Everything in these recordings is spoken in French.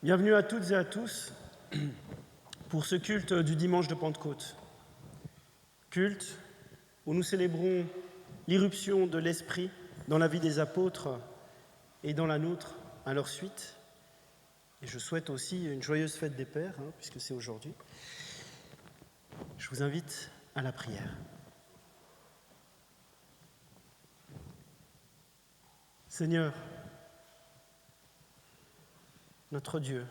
Bienvenue à toutes et à tous pour ce culte du dimanche de Pentecôte. Culte où nous célébrons l'irruption de l'Esprit dans la vie des apôtres et dans la nôtre à leur suite. Et je souhaite aussi une joyeuse fête des Pères, puisque c'est aujourd'hui. Je vous invite à la prière. Seigneur, notre Dieu,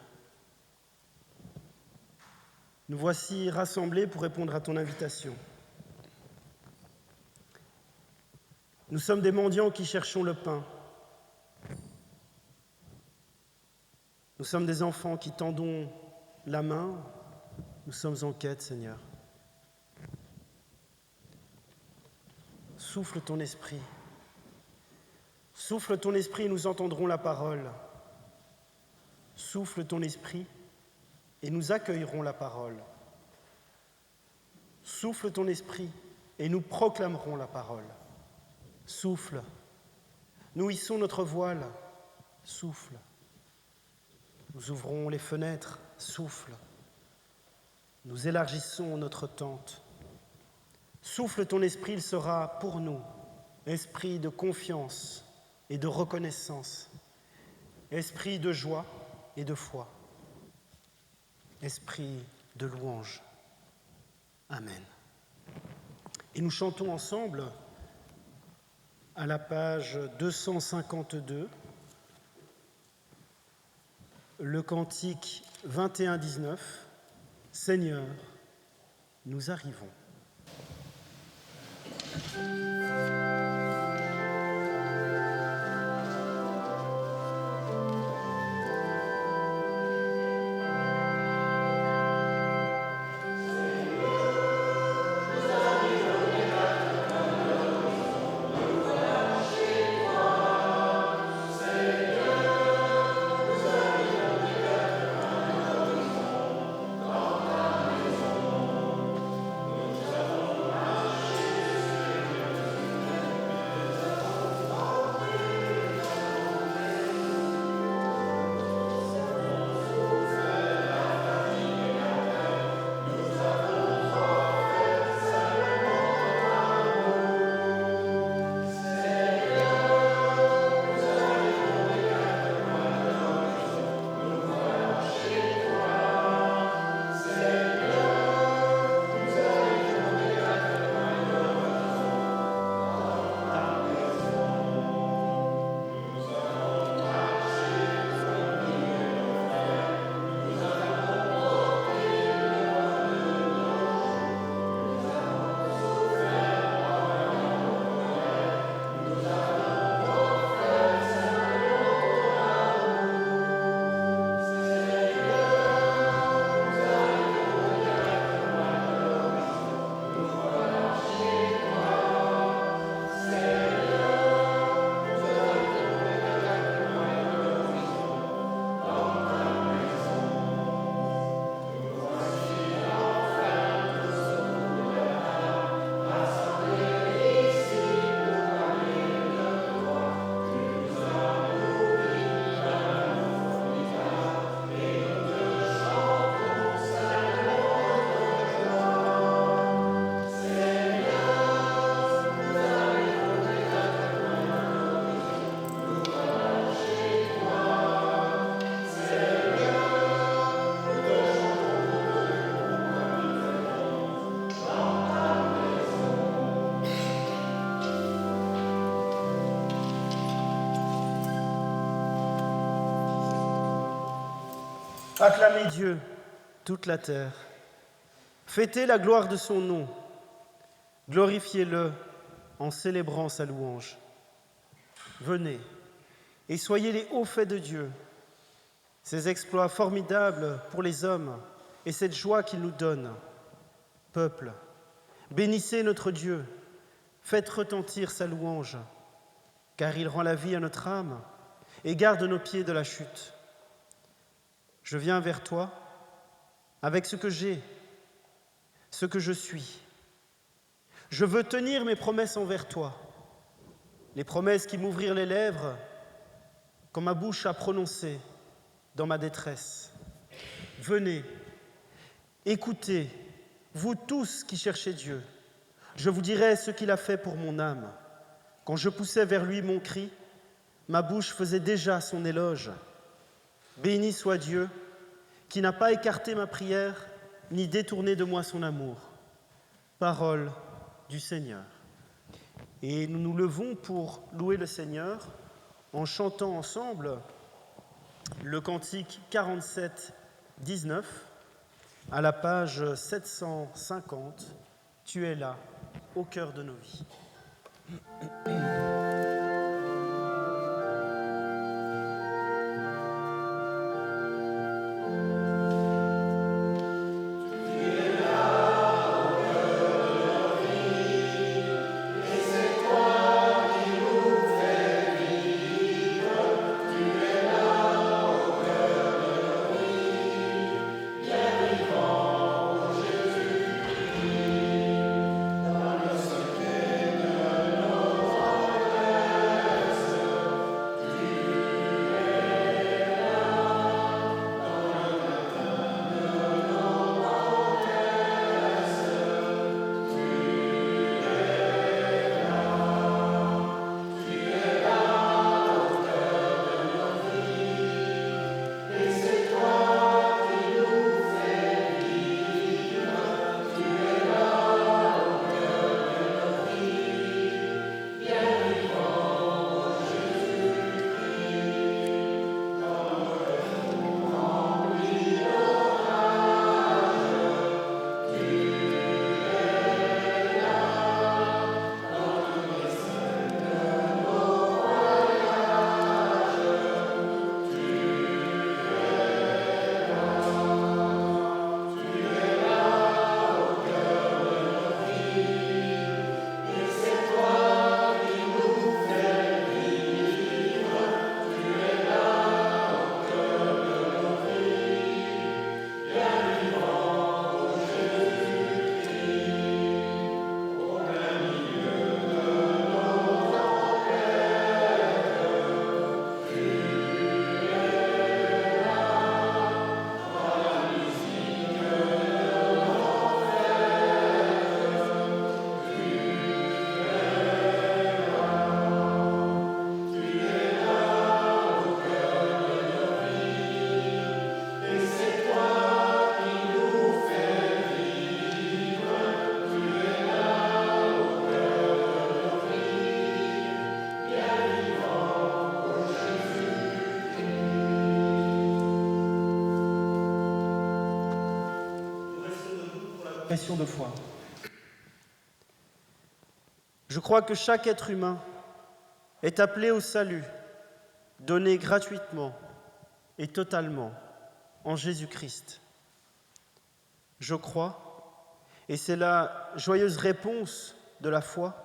nous voici rassemblés pour répondre à ton invitation. Nous sommes des mendiants qui cherchons le pain. Nous sommes des enfants qui tendons la main. Nous sommes en quête, Seigneur. Souffle ton esprit. Souffle ton esprit et nous entendrons la parole. Souffle ton esprit et nous accueillerons la parole. Souffle ton esprit et nous proclamerons la parole. Souffle. Nous hissons notre voile. Souffle. Nous ouvrons les fenêtres. Souffle. Nous élargissons notre tente. Souffle ton esprit, il sera pour nous esprit de confiance et de reconnaissance, esprit de joie et de foi, esprit de louange. Amen. Et nous chantons ensemble à la page 252 le cantique 21-19, Seigneur, nous arrivons. Acclamez Dieu, toute la terre. Fêtez la gloire de son nom. Glorifiez-le en célébrant sa louange. Venez et soyez les hauts faits de Dieu, ses exploits formidables pour les hommes et cette joie qu'il nous donne. Peuple, bénissez notre Dieu, faites retentir sa louange, car il rend la vie à notre âme et garde nos pieds de la chute. Je viens vers toi avec ce que j'ai, ce que je suis. Je veux tenir mes promesses envers toi, les promesses qui m'ouvrirent les lèvres quand ma bouche a prononcé dans ma détresse. Venez, écoutez, vous tous qui cherchez Dieu. Je vous dirai ce qu'il a fait pour mon âme. Quand je poussais vers lui mon cri, ma bouche faisait déjà son éloge. Béni soit Dieu, qui n'a pas écarté ma prière, ni détourné de moi son amour. Parole du Seigneur. Et nous nous levons pour louer le Seigneur en chantant ensemble le cantique 47, 19, à la page 750, « Tu es là, au cœur de nos vies ». De foi. Je crois que chaque être humain est appelé au salut, donné gratuitement et totalement en Jésus-Christ. Je crois, et c'est la joyeuse réponse de la foi,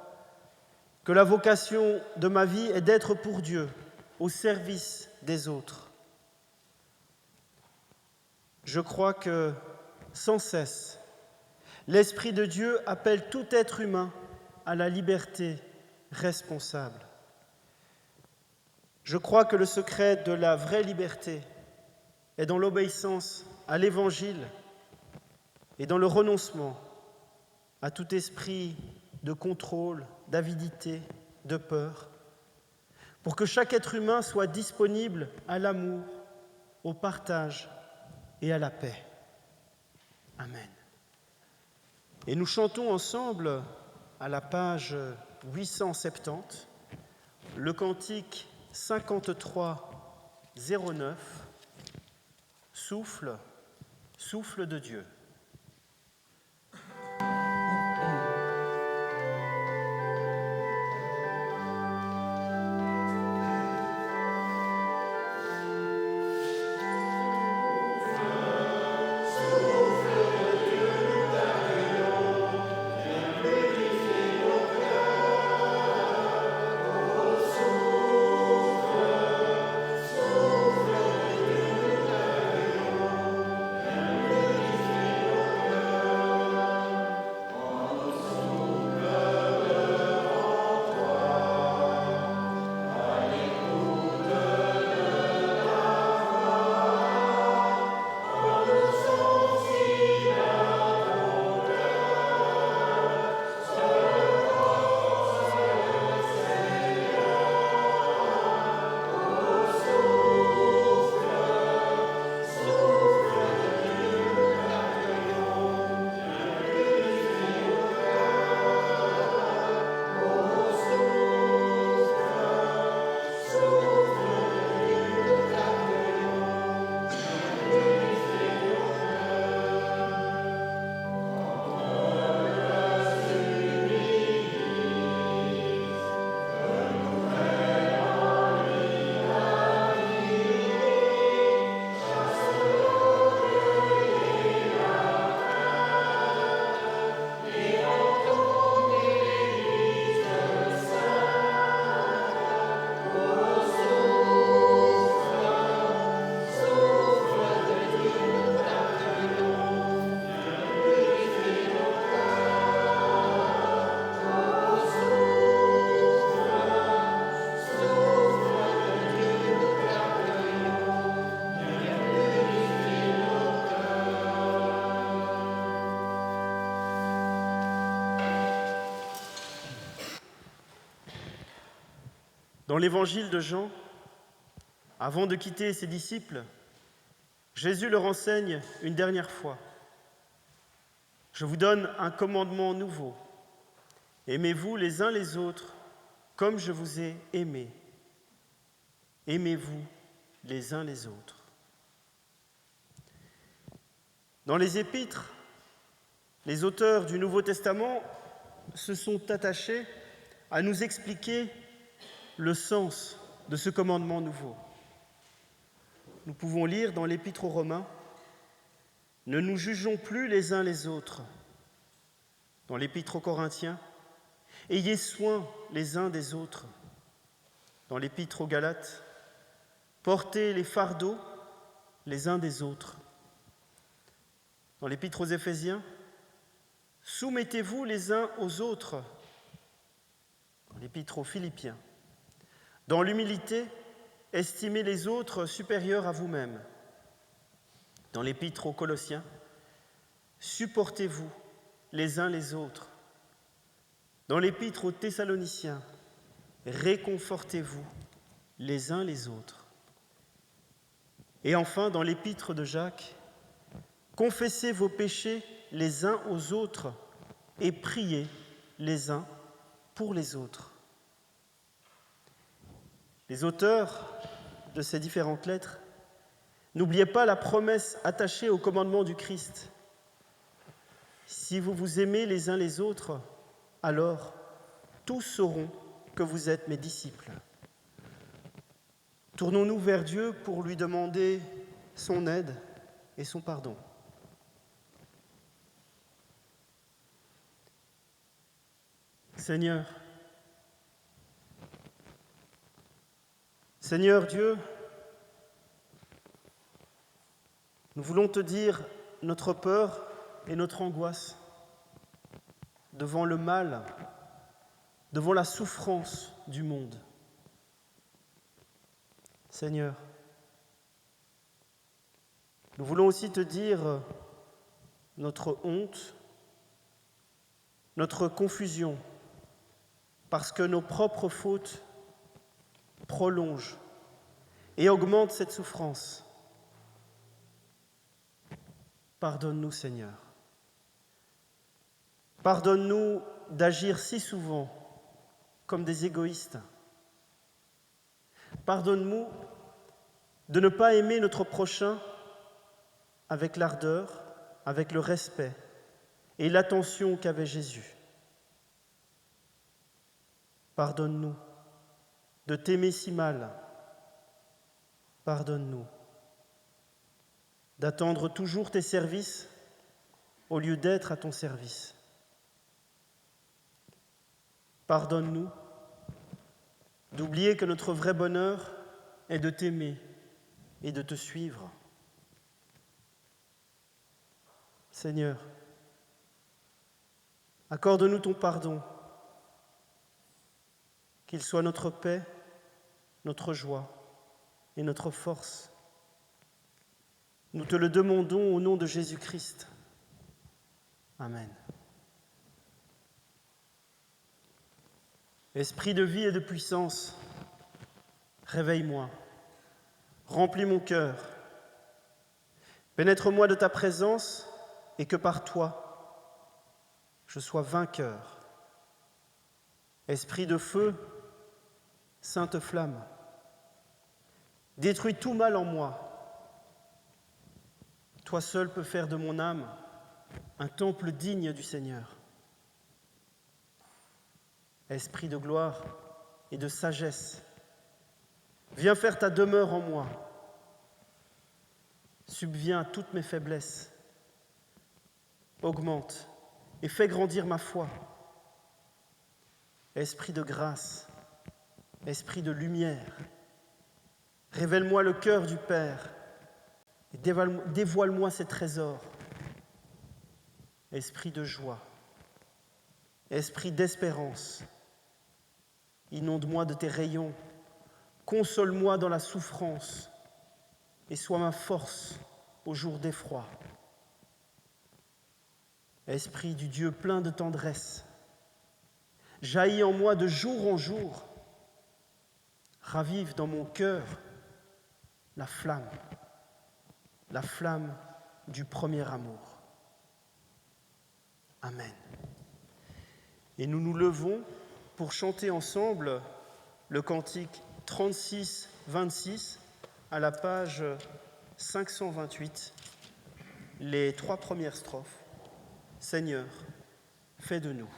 que la vocation de ma vie est d'être pour Dieu, au service des autres. Je crois que, sans cesse, l'Esprit de Dieu appelle tout être humain à la liberté responsable. Je crois que le secret de la vraie liberté est dans l'obéissance à l'Évangile et dans le renoncement à tout esprit de contrôle, d'avidité, de peur, pour que chaque être humain soit disponible à l'amour, au partage et à la paix. Amen. Et nous chantons ensemble, à la page 870, le cantique 53, 09, « Souffle, souffle de Dieu ». Dans l'évangile de Jean, avant de quitter ses disciples, Jésus leur enseigne une dernière fois. Je vous donne un commandement nouveau. Aimez-vous les uns les autres comme je vous ai aimés. Aimez-vous les uns les autres. Dans les Épîtres, les auteurs du Nouveau Testament se sont attachés à nous expliquer le sens de ce commandement nouveau. Nous pouvons lire dans l'Épître aux Romains « Ne nous jugeons plus les uns les autres ». Dans l'Épître aux Corinthiens « Ayez soin les uns des autres ». Dans l'Épître aux Galates « Portez les fardeaux les uns des autres ». Dans l'Épître aux Éphésiens « Soumettez-vous les uns aux autres ». Dans l'Épître aux Philippiens « Dans l'humilité, estimez les autres supérieurs à vous-même ». Dans l'Épître aux Colossiens « Supportez-vous les uns les autres ». Dans l'Épître aux Thessaloniciens « Réconfortez-vous les uns les autres ». Et enfin, dans l'Épître de Jacques « Confessez vos péchés les uns aux autres et priez les uns pour les autres ». Les auteurs de ces différentes lettres n'oubliez pas la promesse attachée au commandement du Christ. Si vous vous aimez les uns les autres, alors tous sauront que vous êtes mes disciples. Tournons-nous vers Dieu pour lui demander son aide et son pardon. Seigneur Dieu, nous voulons te dire notre peur et notre angoisse devant le mal, devant la souffrance du monde. Seigneur, nous voulons aussi te dire notre honte, notre confusion, parce que nos propres fautes prolongent et augmentent cette souffrance. Pardonne-nous, Seigneur. Pardonne-nous d'agir si souvent comme des égoïstes. Pardonne-nous de ne pas aimer notre prochain avec l'ardeur, avec le respect et l'attention qu'avait Jésus. Pardonne-nous de t'aimer si mal. Pardonne-nous d'attendre toujours tes services au lieu d'être à ton service. Pardonne-nous d'oublier que notre vrai bonheur est de t'aimer et de te suivre. Seigneur, accorde-nous ton pardon, qu'il soit notre paix, notre joie et notre force. Nous te le demandons au nom de Jésus-Christ. Amen. Esprit de vie et de puissance, réveille-moi, remplis mon cœur, pénètre-moi de ta présence et que par toi, je sois vainqueur. Esprit de feu, sainte flamme, détruis tout mal en moi. Toi seul peux faire de mon âme un temple digne du Seigneur. Esprit de gloire et de sagesse, viens faire ta demeure en moi. Subviens à toutes mes faiblesses. Augmente et fais grandir ma foi. Esprit de grâce, esprit de lumière, révèle-moi le cœur du Père et dévoile-moi ses trésors. Esprit de joie, esprit d'espérance, inonde-moi de tes rayons, console-moi dans la souffrance et sois ma force au jour d'effroi. Esprit du Dieu plein de tendresse, jaillis en moi de jour en jour. ravive dans mon cœur la flamme du premier amour. Amen. Et nous nous levons pour chanter ensemble le cantique 36-26 à la page 528, les 3 premières strophes. Seigneur, fais de nous.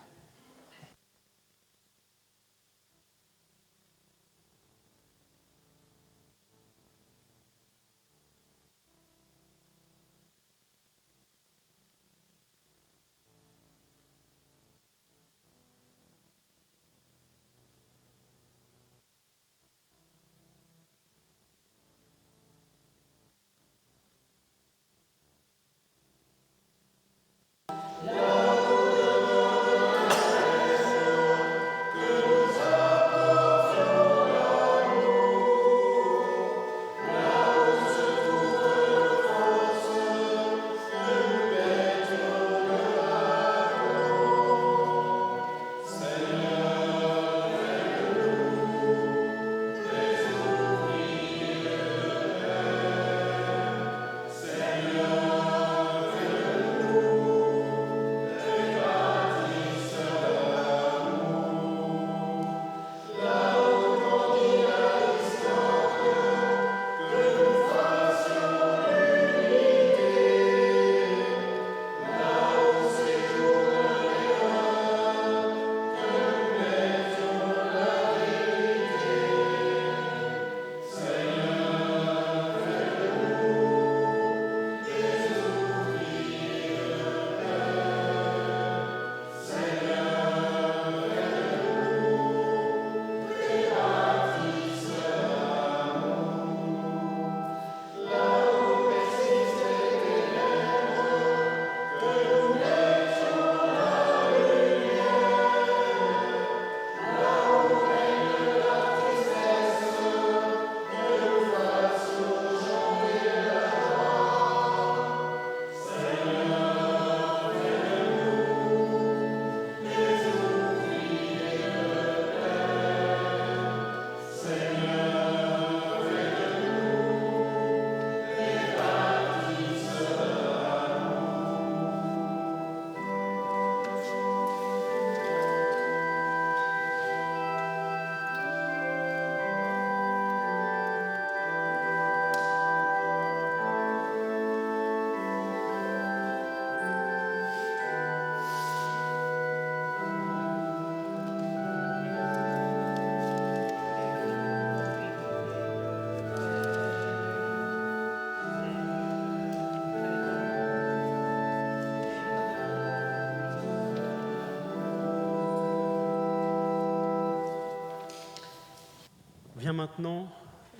Vient maintenant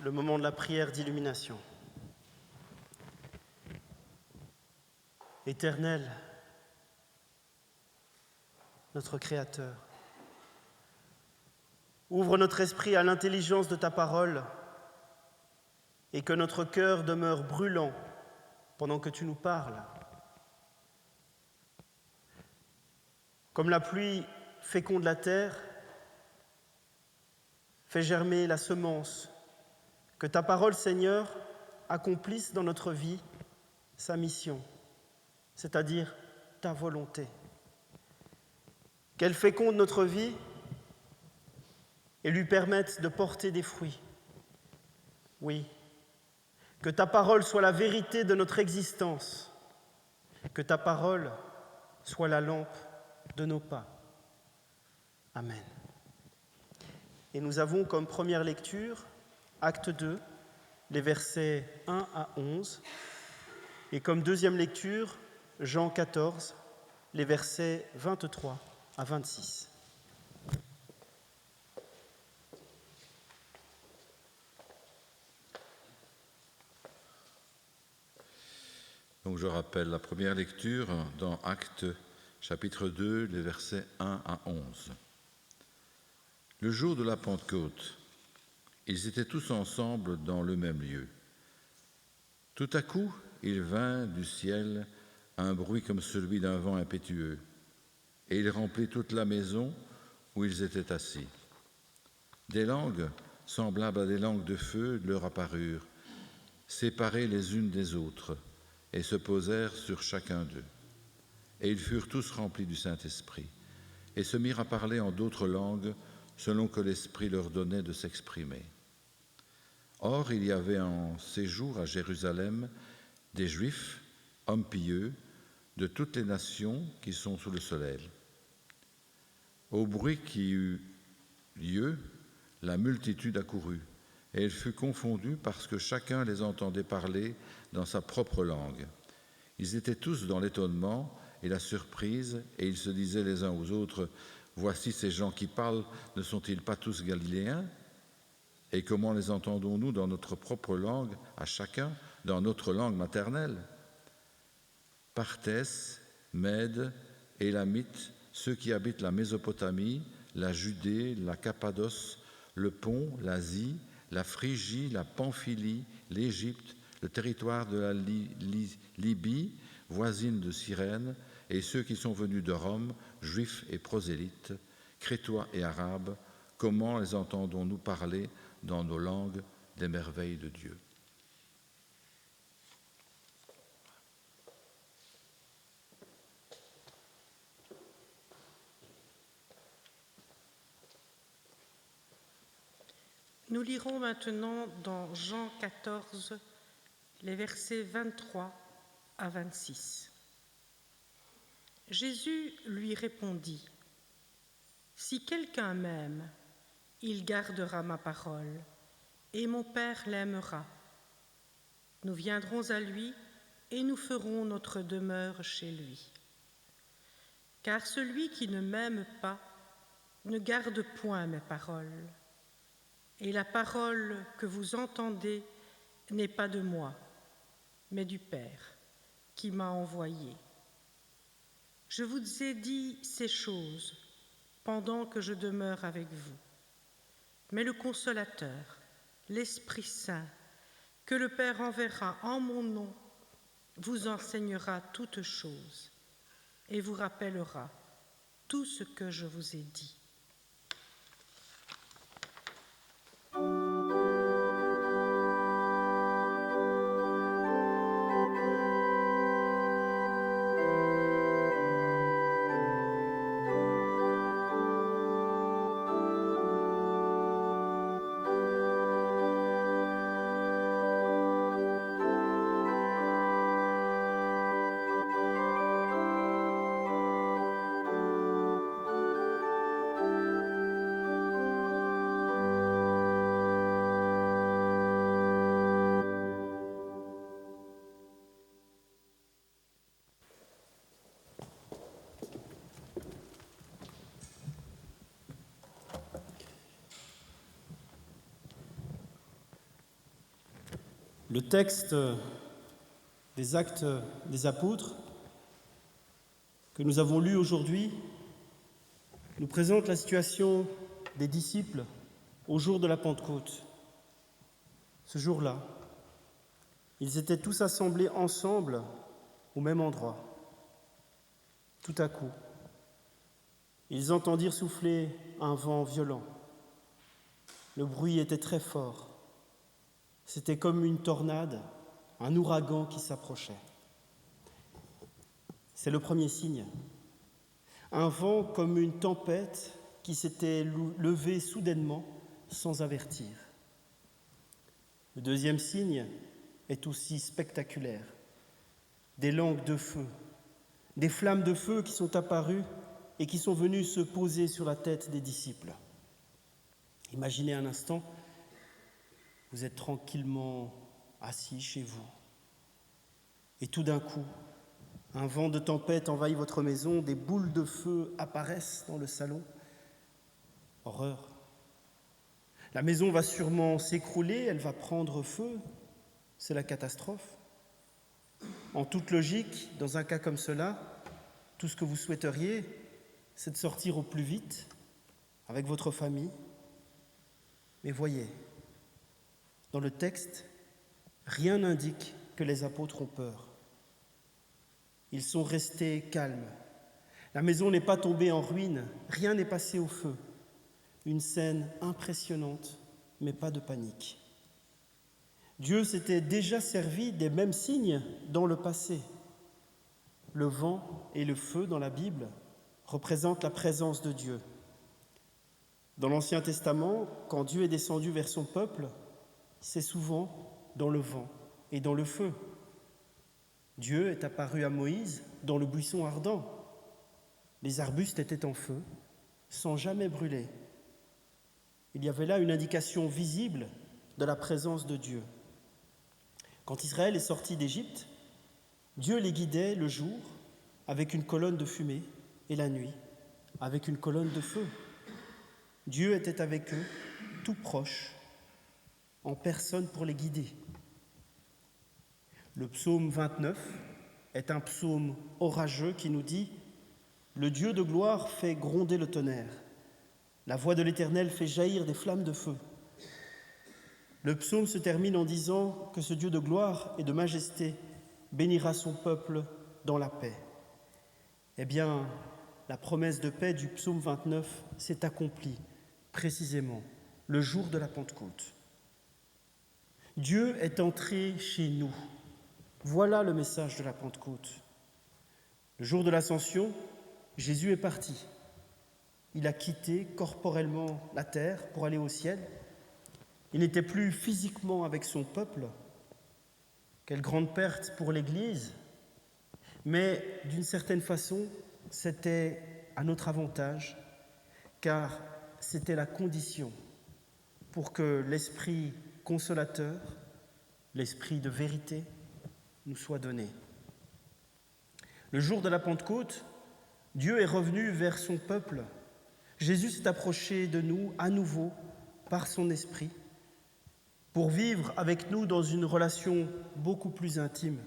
le moment de la prière d'illumination. Éternel, notre Créateur, ouvre notre esprit à l'intelligence de ta parole et que notre cœur demeure brûlant pendant que tu nous parles. Comme la pluie féconde la terre, fais germer la semence, que ta parole, Seigneur, accomplisse dans notre vie sa mission, c'est-à-dire ta volonté. Qu'elle féconde notre vie et lui permette de porter des fruits. Oui, que ta parole soit la vérité de notre existence, que ta parole soit la lampe de nos pas. Amen. Et nous avons comme première lecture, acte 2, les versets 1 à 11, et comme deuxième lecture, Jean 14, les versets 23 à 26. Donc je rappelle la première lecture dans Actes chapitre 2, les versets 1 à 11. Le jour de la Pentecôte, ils étaient tous ensemble dans le même lieu. Tout à coup, il vint du ciel un bruit comme celui d'un vent impétueux, et il remplit toute la maison où ils étaient assis. Des langues, semblables à des langues de feu, leur apparurent, séparées les unes des autres, et se posèrent sur chacun d'eux. Et ils furent tous remplis du Saint-Esprit, et se mirent à parler en d'autres langues, selon que l'Esprit leur donnait de s'exprimer. Or, il y avait en séjour à Jérusalem des Juifs, hommes pieux, de toutes les nations qui sont sous le soleil. Au bruit qui eut lieu, la multitude accourut, et elle fut confondue parce que chacun les entendait parler dans sa propre langue. Ils étaient tous dans l'étonnement et la surprise, et ils se disaient les uns aux autres, « Voici ces gens qui parlent, ne sont-ils pas tous galiléens ? Et comment les entendons-nous dans notre propre langue, à chacun, dans notre langue maternelle ?» Parthès, Mèdes, Élamites, ceux qui habitent la Mésopotamie, la Judée, la Cappadoce, le Pont, l'Asie, la Phrygie, la Pamphylie, l'Égypte, le territoire de la Libye, voisine de Cyrène, et ceux qui sont venus de Rome, juifs et prosélytes, crétois et arabes, comment les entendons-nous parler dans nos langues des merveilles de Dieu ? Nous lirons maintenant dans Jean 14, les versets 23 à 26. Jésus lui répondit, « Si quelqu'un m'aime, il gardera ma parole, et mon Père l'aimera. Nous viendrons à lui, et nous ferons notre demeure chez lui. Car celui qui ne m'aime pas ne garde point mes paroles. Et la parole que vous entendez n'est pas de moi, mais du Père qui m'a envoyé. Je vous ai dit ces choses pendant que je demeure avec vous. Mais le Consolateur, l'Esprit Saint, que le Père enverra en mon nom, vous enseignera toutes choses et vous rappellera tout ce que je vous ai dit. Le texte des Actes des Apôtres que nous avons lu aujourd'hui nous présente la situation des disciples au jour de la Pentecôte. Ce jour-là, ils étaient tous assemblés ensemble au même endroit. Tout à coup, ils entendirent souffler un vent violent. Le bruit était très fort. C'était comme une tornade, un ouragan qui s'approchait. C'est le premier signe. Un vent comme une tempête qui s'était levé soudainement sans avertir. Le deuxième signe est aussi spectaculaire. Des langues de feu, des flammes de feu qui sont apparues et qui sont venues se poser sur la tête des disciples. Imaginez un instant, vous êtes tranquillement assis chez vous et tout d'un coup, un vent de tempête envahit votre maison, des boules de feu apparaissent dans le salon. Horreur. La maison va sûrement s'écrouler, elle va prendre feu. C'est la catastrophe. En toute logique, dans un cas comme cela, tout ce que vous souhaiteriez, c'est de sortir au plus vite avec votre famille. Mais voyez, dans le texte, rien n'indique que les apôtres ont peur. Ils sont restés calmes. La maison n'est pas tombée en ruine, rien n'est passé au feu. Une scène impressionnante mais pas de panique. Dieu s'était déjà servi des mêmes signes dans le passé. Le vent et le feu dans la Bible représentent la présence de Dieu. Dans l'Ancien Testament, quand Dieu est descendu vers son peuple, c'est souvent dans le vent et dans le feu. Dieu est apparu à Moïse dans le buisson ardent. Les arbustes étaient en feu, sans jamais brûler. Il y avait là une indication visible de la présence de Dieu. Quand Israël est sorti d'Égypte, Dieu les guidait le jour avec une colonne de fumée et la nuit avec une colonne de feu. Dieu était avec eux, tout proche, en personne pour les guider. Le psaume 29 est un psaume orageux qui nous dit « Le Dieu de gloire fait gronder le tonnerre, la voix de l'Éternel fait jaillir des flammes de feu. » Le psaume se termine en disant que ce Dieu de gloire et de majesté bénira son peuple dans la paix. Eh bien, la promesse de paix du psaume 29 s'est accomplie précisément le jour de la Pentecôte. Dieu est entré chez nous. Voilà le message de la Pentecôte. Le jour de l'Ascension, Jésus est parti. Il a quitté corporellement la terre pour aller au ciel. Il n'était plus physiquement avec son peuple. Quelle grande perte pour l'Église. Mais d'une certaine façon, c'était à notre avantage, car c'était la condition pour que l'Esprit consolateur, l'Esprit de vérité, nous soit donné. Le jour de la Pentecôte, Dieu est revenu vers son peuple. Jésus s'est approché de nous à nouveau par son Esprit pour vivre avec nous dans une relation beaucoup plus intime.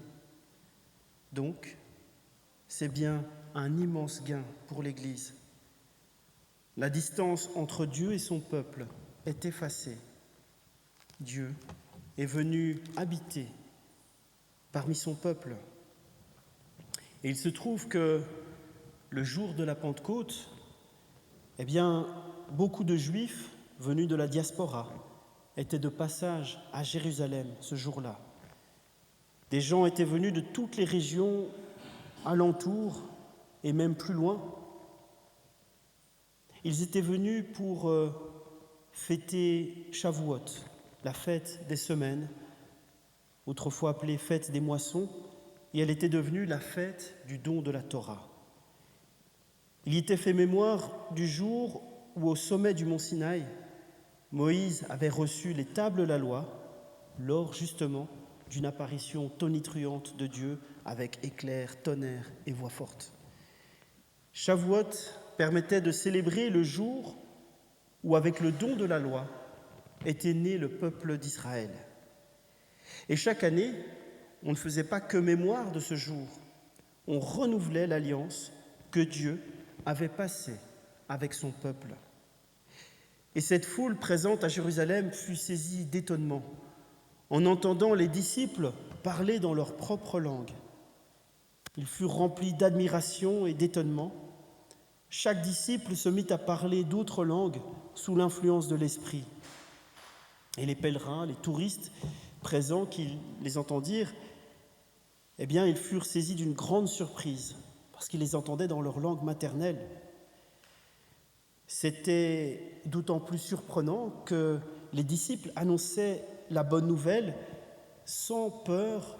Donc, c'est bien un immense gain pour l'Église. La distance entre Dieu et son peuple est effacée. Dieu est venu habiter parmi son peuple. Et il se trouve que le jour de la Pentecôte, eh bien, beaucoup de Juifs venus de la diaspora étaient de passage à Jérusalem ce jour-là. Des gens étaient venus de toutes les régions alentours et même plus loin. Ils étaient venus pour fêter Shavuot, la fête des semaines, autrefois appelée fête des moissons, et elle était devenue la fête du don de la Torah. Il y était fait mémoire du jour où, au sommet du mont Sinaï, Moïse avait reçu les tables de la loi, lors justement d'une apparition tonitruante de Dieu avec éclairs, tonnerre et voix forte. Shavuot permettait de célébrer le jour où, avec le don de la loi, était né le peuple d'Israël. Et chaque année, on ne faisait pas que mémoire de ce jour, on renouvelait l'alliance que Dieu avait passée avec son peuple. Et cette foule présente à Jérusalem fut saisie d'étonnement en entendant les disciples parler dans leur propre langue. Ils furent remplis d'admiration et d'étonnement. Chaque disciple se mit à parler d'autres langues sous l'influence de l'Esprit. Et les pèlerins, les touristes présents qui les entendirent, eh bien, ils furent saisis d'une grande surprise parce qu'ils les entendaient dans leur langue maternelle. C'était d'autant plus surprenant que les disciples annonçaient la bonne nouvelle sans peur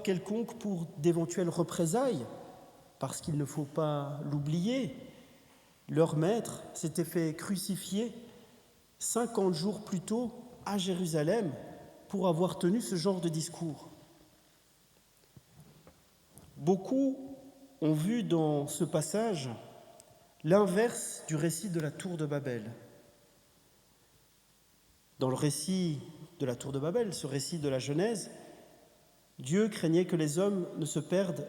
quelconque pour d'éventuelles représailles, parce qu'il ne faut pas l'oublier, leur maître s'était fait crucifier 50 jours plus tôt à Jérusalem pour avoir tenu ce genre de discours. Beaucoup ont vu dans ce passage l'inverse du récit de la tour de Babel. Dans le récit de la tour de Babel, ce récit de la Genèse, Dieu craignait que les hommes ne se perdent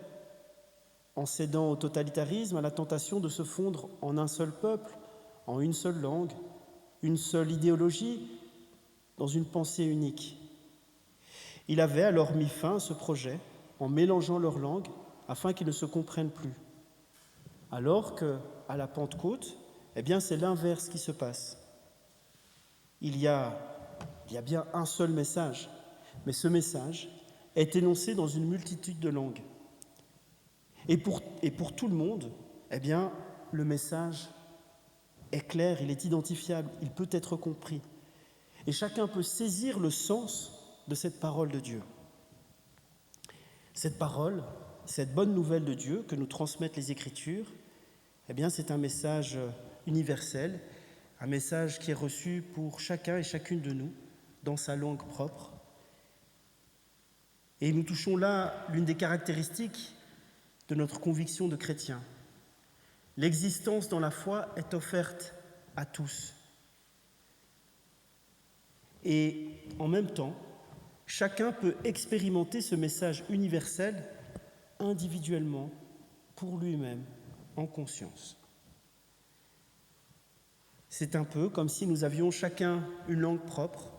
en cédant au totalitarisme, à la tentation de se fondre en un seul peuple, en une seule langue, une seule idéologie, dans une pensée unique. Il avait alors mis fin à ce projet en mélangeant leurs langues afin qu'ils ne se comprennent plus. Alors qu'à la Pentecôte, eh bien, c'est l'inverse qui se passe. il y a bien un seul message, mais ce message est énoncé dans une multitude de langues. Et pour tout le monde, eh bien, le message est clair, il est identifiable, il peut être compris. Et chacun peut saisir le sens de cette parole de Dieu. Cette parole, cette bonne nouvelle de Dieu que nous transmettent les Écritures, eh bien, c'est un message universel, un message qui est reçu pour chacun et chacune de nous dans sa langue propre. Et nous touchons là l'une des caractéristiques de notre conviction de chrétien. L'existence dans la foi est offerte à tous. Et en même temps, chacun peut expérimenter ce message universel individuellement, pour lui-même, en conscience. C'est un peu comme si nous avions chacun une langue propre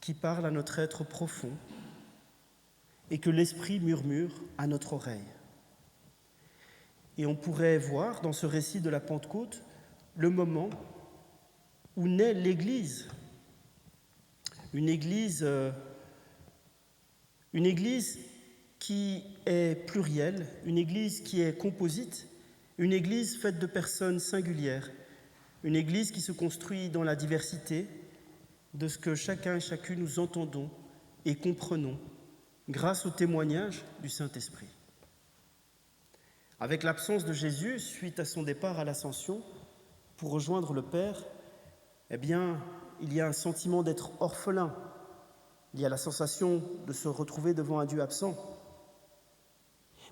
qui parle à notre être profond et que l'Esprit murmure à notre oreille. Et on pourrait voir dans ce récit de la Pentecôte le moment où naît l'Église. Une Église qui est plurielle, une Église qui est composite, une Église faite de personnes singulières, une Église qui se construit dans la diversité de ce que chacun et chacune nous entendons et comprenons grâce au témoignage du Saint-Esprit. Avec l'absence de Jésus, suite à son départ à l'Ascension, pour rejoindre le Père, eh bien, il y a un sentiment d'être orphelin. Il y a la sensation de se retrouver devant un Dieu absent.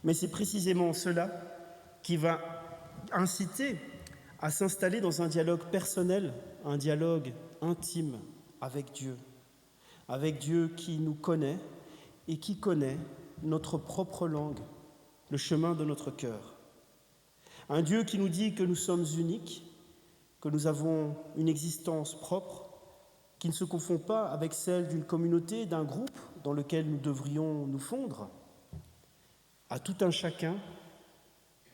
Mais c'est précisément cela qui va inciter à s'installer dans un dialogue personnel, un dialogue intime avec Dieu qui nous connaît et qui connaît notre propre langue, le chemin de notre cœur. Un Dieu qui nous dit que nous sommes uniques, que nous avons une existence propre, qui ne se confond pas avec celle d'une communauté, d'un groupe dans lequel nous devrions nous fondre. À tout un chacun,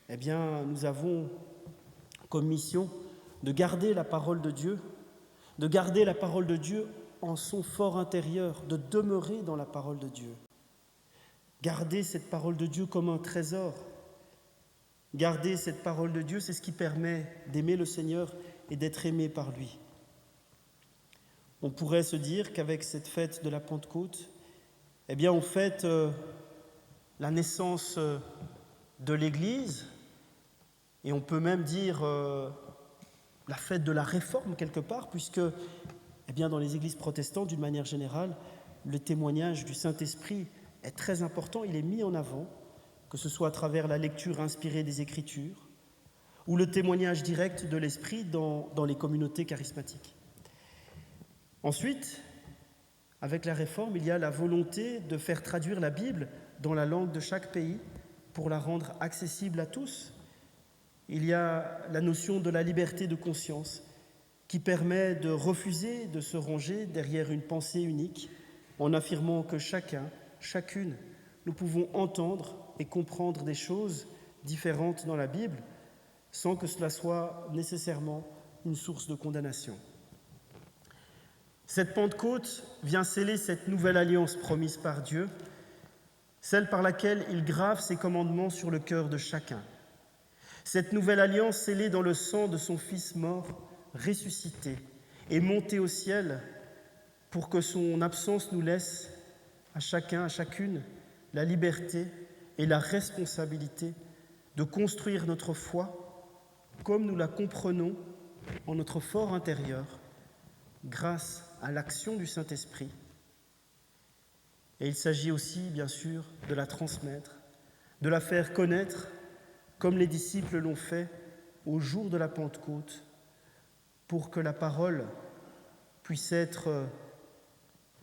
eh bien, nous avons comme mission de garder la parole de Dieu, en son fort intérieur, de demeurer dans la parole de Dieu. Garder cette parole de Dieu comme un trésor. Garder cette parole de Dieu, c'est ce qui permet d'aimer le Seigneur et d'être aimé par lui. On pourrait se dire qu'avec cette fête de la Pentecôte, eh bien, on fête la naissance de l'Église, et on peut même dire la fête de la Réforme quelque part, puisque eh bien, dans les églises protestantes, d'une manière générale, le témoignage du Saint-Esprit est très important, il est mis en avant, que ce soit à travers la lecture inspirée des Écritures ou le témoignage direct de l'Esprit dans les communautés charismatiques. Ensuite, avec la Réforme, il y a la volonté de faire traduire la Bible dans la langue de chaque pays pour la rendre accessible à tous. Il y a la notion de la liberté de conscience qui permet de refuser de se ranger derrière une pensée unique en affirmant que chacun, chacune, nous pouvons entendre et comprendre des choses différentes dans la Bible sans que cela soit nécessairement une source de condamnation. Cette Pentecôte vient sceller cette nouvelle alliance promise par Dieu, celle par laquelle il grave ses commandements sur le cœur de chacun. Cette nouvelle alliance scellée dans le sang de son Fils mort, ressuscité et monté au ciel pour que son absence nous laisse à chacun, à chacune, la liberté et la responsabilité de construire notre foi comme nous la comprenons en notre fort intérieur grâce à l'action du Saint-Esprit. Et il s'agit aussi, bien sûr, de la transmettre, de la faire connaître comme les disciples l'ont fait au jour de la Pentecôte, pour que la parole puisse être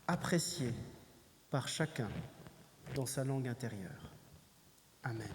appréciée par chacun dans sa langue intérieure. Amen.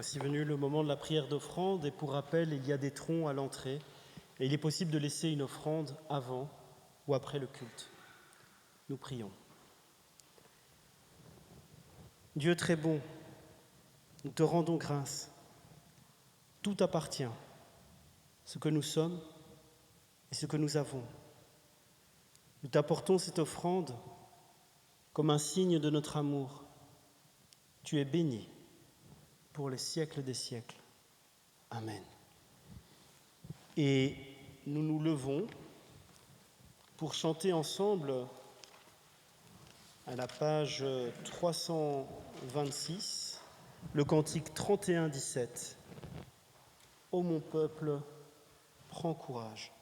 Voici venu le moment de la prière d'offrande et pour rappel, il y a des troncs à l'entrée et il est possible de laisser une offrande avant ou après le culte. Nous prions. Dieu très bon, nous te rendons grâce. Tout appartient, ce que nous sommes et ce que nous avons. Nous t'apportons cette offrande comme un signe de notre amour. Tu es béni pour les siècles des siècles. Amen. Et nous nous levons pour chanter ensemble à la page 326, le cantique 31-17. Ô mon peuple, prends courage.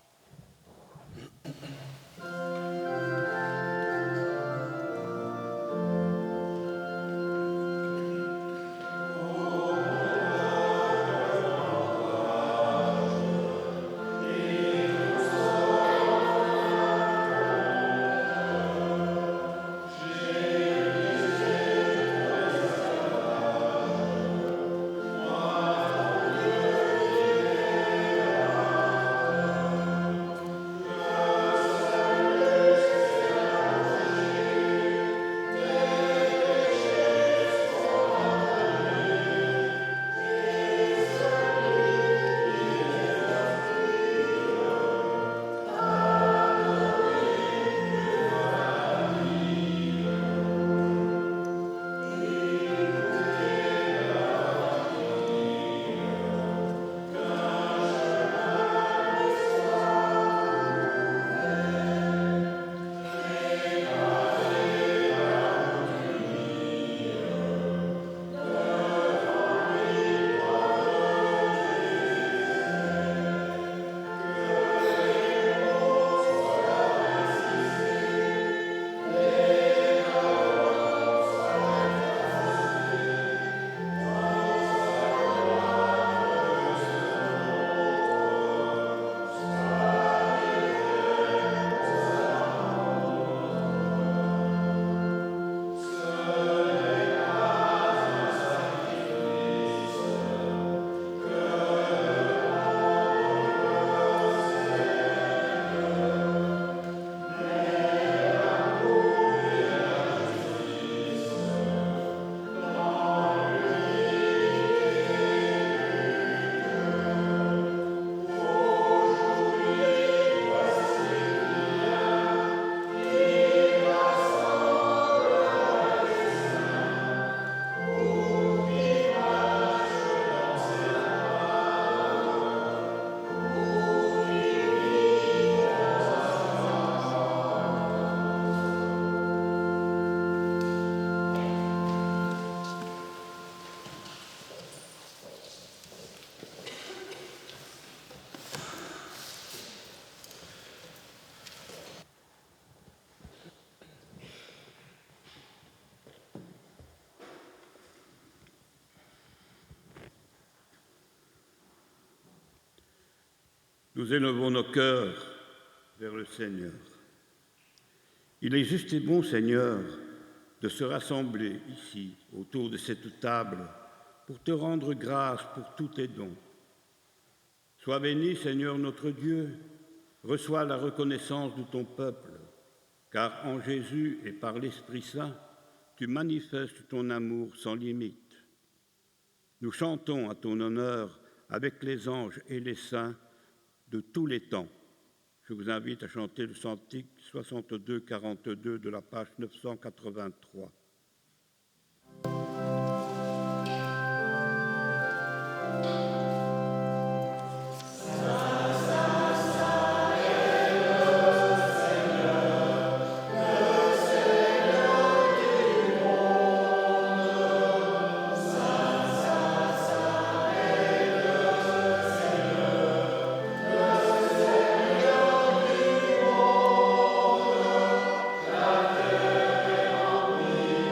Nous élevons nos cœurs vers le Seigneur. Il est juste et bon, Seigneur, de se rassembler ici, autour de cette table, pour te rendre grâce pour tous tes dons. Sois béni, Seigneur notre Dieu, reçois la reconnaissance de ton peuple, car en Jésus et par l'Esprit Saint, tu manifestes ton amour sans limite. Nous chantons à ton honneur avec les anges et les saints de tous les temps. Je vous invite à chanter le cantique 62-42 de la page 983. La terre est remplie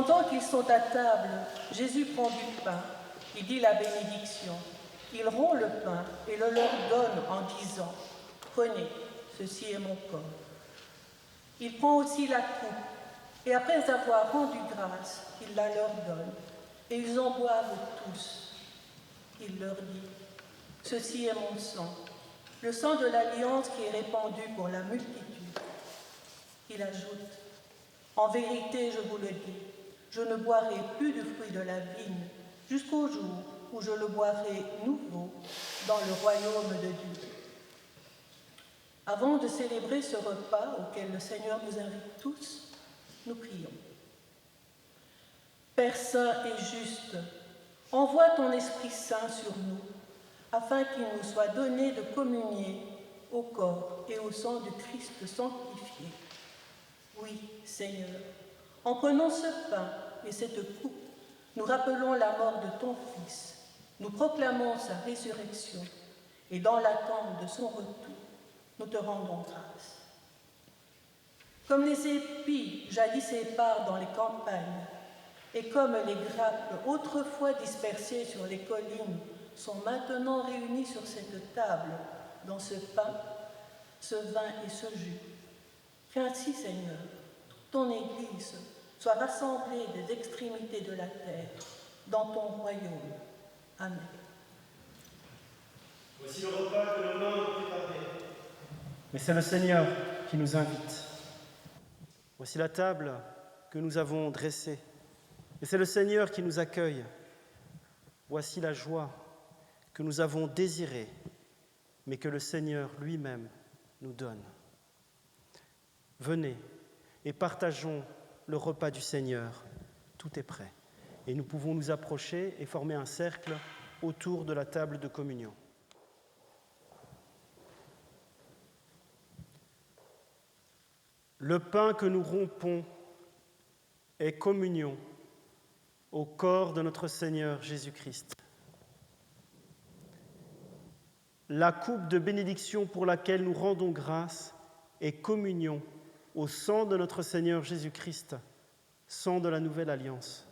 Pendant qu'ils sont à table, Jésus prend du pain, il dit la bénédiction. Il rompt le pain et le leur donne en disant « Prenez, ceci est mon corps ». Il prend aussi la coupe et après avoir rendu grâce, il la leur donne et ils en boivent tous. Il leur dit « Ceci est mon sang, le sang de l'alliance qui est répandu pour la multitude. » Il ajoute « En vérité, je vous le dis, je ne boirai plus du fruit de la vigne jusqu'au jour où je le boirai nouveau dans le royaume de Dieu. » Avant de célébrer ce repas auquel le Seigneur nous invite tous, nous prions. Père saint et juste, envoie ton Esprit Saint sur nous, afin qu'il nous soit donné de communier au corps et au sang du Christ sanctifié. Oui, Seigneur, en prenant ce pain et cette coupe, nous rappelons la mort de ton Fils, nous proclamons sa résurrection, et dans l'attente de son retour, nous te rendons grâce. Comme les épis jadis épars dans les campagnes, et comme les grappes autrefois dispersées sur les collines sont maintenant réunies sur cette table, dans ce pain, ce vin et ce jus, qu'ainsi, Seigneur, ton Église soit rassemblée des extrémités de la terre dans ton royaume. Amen. Voici le repas que nos mains ont préparé. Mais c'est le Seigneur qui nous invite. Voici la table que nous avons dressée. Et c'est le Seigneur qui nous accueille. Voici la joie que nous avons désirée, mais que le Seigneur lui-même nous donne. Venez et partageons le repas du Seigneur. Tout est prêt. Et nous pouvons nous approcher et former un cercle autour de la table de communion. Le pain que nous rompons est communion au corps de notre Seigneur Jésus-Christ. La coupe de bénédiction pour laquelle nous rendons grâce est communion au sang de notre Seigneur Jésus-Christ, sang de la nouvelle alliance.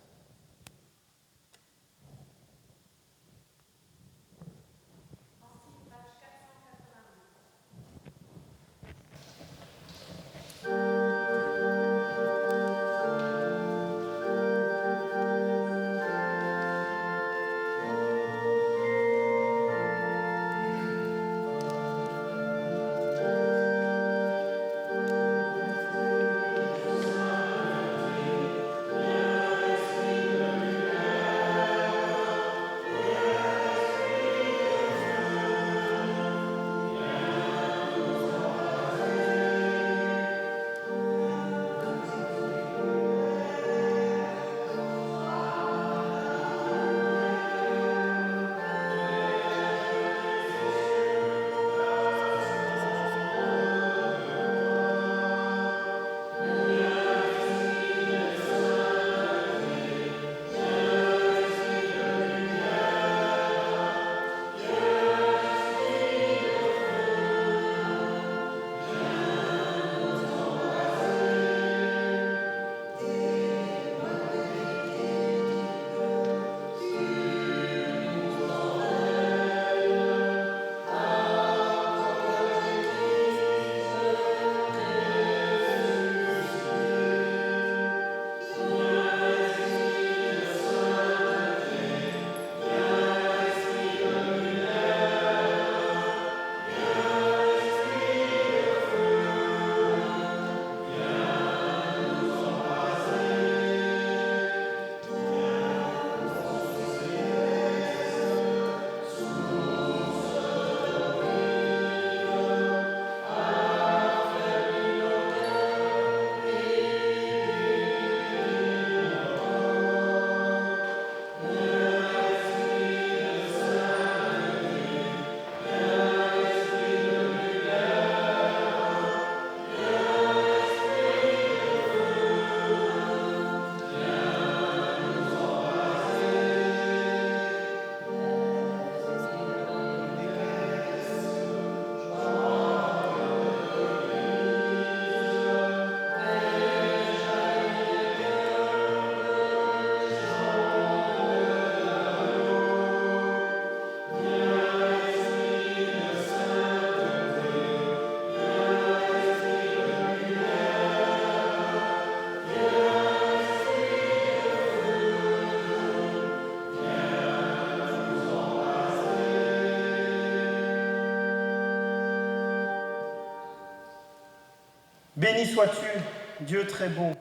Béni sois-tu, Dieu très bon,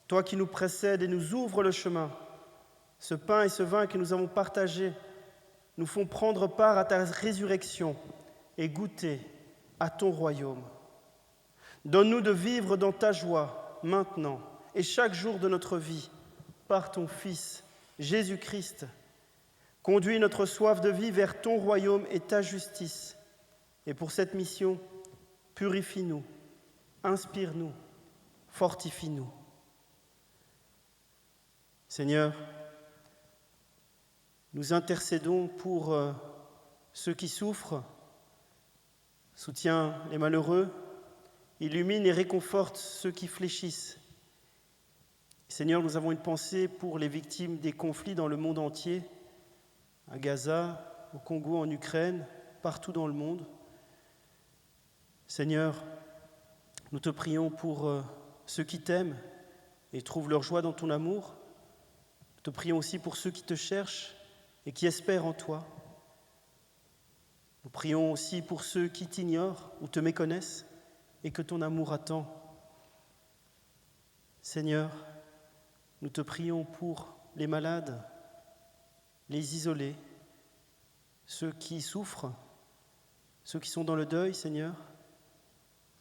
toi qui nous précèdes et nous ouvres le chemin. Ce pain et ce vin que nous avons partagés nous font prendre part à ta résurrection et goûter à ton royaume. Donne-nous de vivre dans ta joie, maintenant et chaque jour de notre vie, par ton Fils, Jésus-Christ. Conduis notre soif de vie vers ton royaume et ta justice. Et pour cette mission, purifie-nous, inspire-nous, fortifie-nous. Seigneur, nous intercédons pour ceux qui souffrent, soutiens les malheureux, illumine et réconforte ceux qui fléchissent. Seigneur, nous avons une pensée pour les victimes des conflits dans le monde entier, à Gaza, au Congo, en Ukraine, partout dans le monde. Seigneur, nous te prions pour ceux qui t'aiment et trouvent leur joie dans ton amour. Nous te prions aussi pour ceux qui te cherchent et qui espèrent en toi. Nous prions aussi pour ceux qui t'ignorent ou te méconnaissent et que ton amour attend. Seigneur, nous te prions pour les malades, les isolés, ceux qui souffrent, ceux qui sont dans le deuil, Seigneur.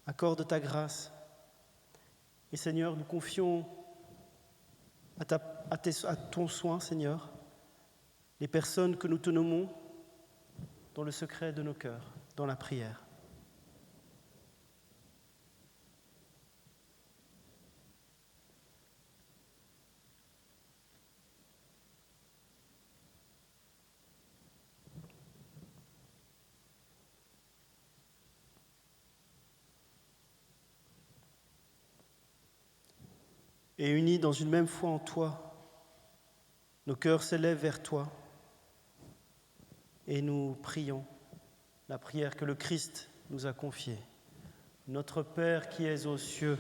Accorde ta grâce. Et Seigneur, nous confions à ton soin, Seigneur, les personnes que nous te nommons dans le secret de nos cœurs, dans la prière. Et unis dans une même foi en toi, nos cœurs s'élèvent vers toi et nous prions la prière que le Christ nous a confiée. Notre Père qui es aux cieux,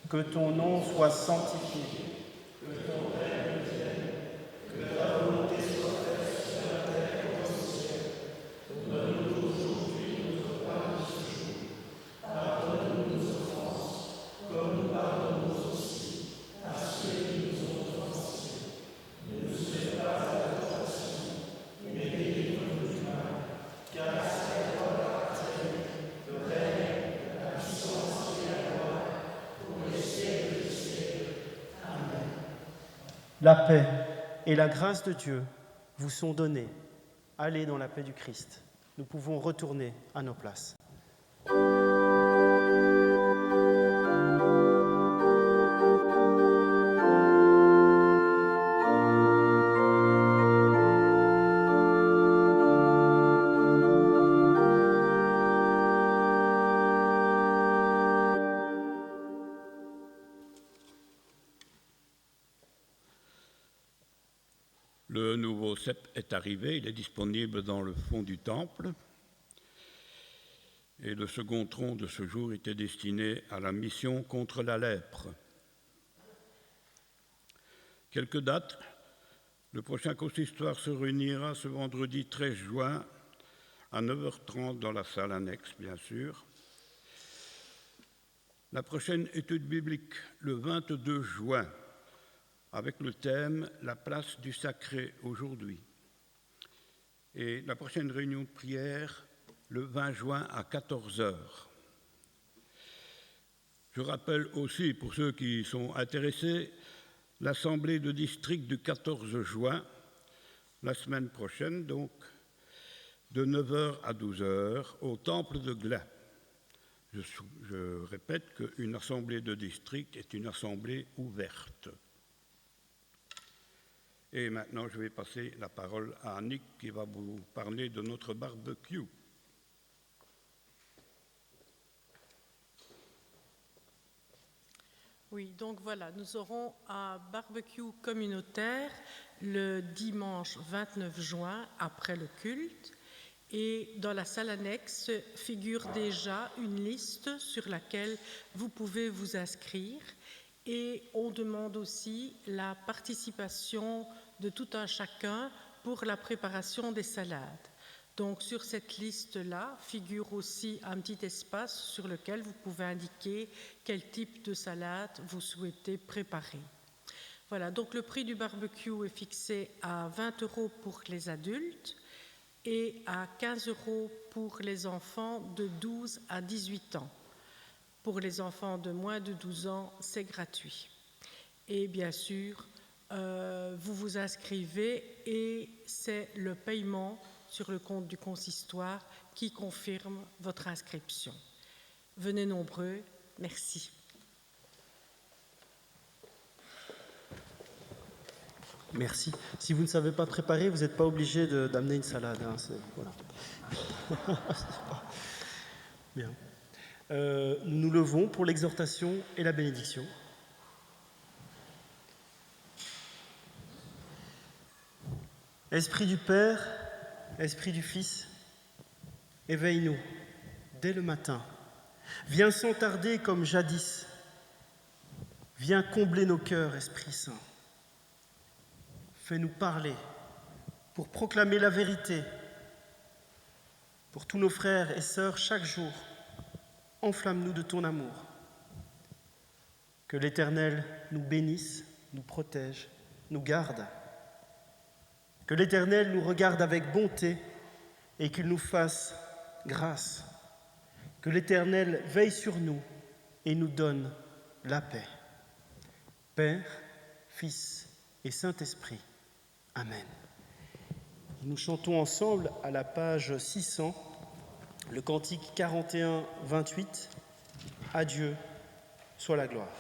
que ton nom soit sanctifié, que ton règne vienne, que ta volonté soit faite sur la terre comme au ciel. Donne-nous aujourd'hui notre pain de ce jour. Pardonne-nous nos offenses, comme nous pardonnons aussi à ceux qui nous ont offensés. Ne nous soumets pas à la tentation, mais délivre-nous du mal, car c'est à toi l'appartient, le règne, la puissance et la gloire, pour les siècles des siècles. Amen. La paix et la grâce de Dieu vous sont données. Allez dans la paix du Christ. Nous pouvons retourner à nos places. Le nouveau cep est arrivé, il est disponible dans le fond du temple. Et le second tronc de ce jour était destiné à la mission contre la lèpre. Quelques dates. Le prochain consistoire se réunira ce vendredi 13 juin à 9h30 dans la salle annexe, bien sûr. La prochaine étude biblique, le 22 juin, avec le thème « La place du sacré aujourd'hui ». Et la prochaine réunion de prière, le 20 juin à 14h. Je rappelle aussi, pour ceux qui sont intéressés, l'assemblée de district du 14 juin, la semaine prochaine, donc, de 9h à 12h, au temple de Glas. Je répète qu'une assemblée de district est une assemblée ouverte. Et maintenant, je vais passer la parole à Annick qui va vous parler de notre barbecue. Oui, donc voilà, nous aurons un barbecue communautaire le dimanche 29 juin après le culte. Et dans la salle annexe figure déjà une liste sur laquelle vous pouvez vous inscrire. Et on demande aussi la participation de tout un chacun pour la préparation des salades. Donc sur cette liste-là figure aussi un petit espace sur lequel vous pouvez indiquer quel type de salade vous souhaitez préparer. Voilà, donc le prix du barbecue est fixé à 20 € pour les adultes et à 15 € pour les enfants de 12 à 18 ans. Pour les enfants de moins de 12 ans, c'est gratuit. Et bien sûr, vous vous inscrivez et c'est le paiement sur le compte du consistoire qui confirme votre inscription. Venez nombreux, merci. Merci. Si vous ne savez pas préparer, vous n'êtes pas obligé d'amener une salade. Hein, voilà. Bien. Nous nous levons pour l'exhortation et la bénédiction. Esprit du Père, Esprit du Fils, éveille-nous dès le matin. Viens sans tarder comme jadis. Viens combler nos cœurs, Esprit Saint. Fais-nous parler pour proclamer la vérité. Pour tous nos frères et sœurs, chaque jour, enflamme-nous de ton amour. Que l'Éternel nous bénisse, nous protège, nous garde. Que l'Éternel nous regarde avec bonté et qu'il nous fasse grâce. Que l'Éternel veille sur nous et nous donne la paix. Père, Fils et Saint-Esprit. Amen. Nous chantons ensemble à la page 600, le cantique 41, 28. À Dieu soit la gloire.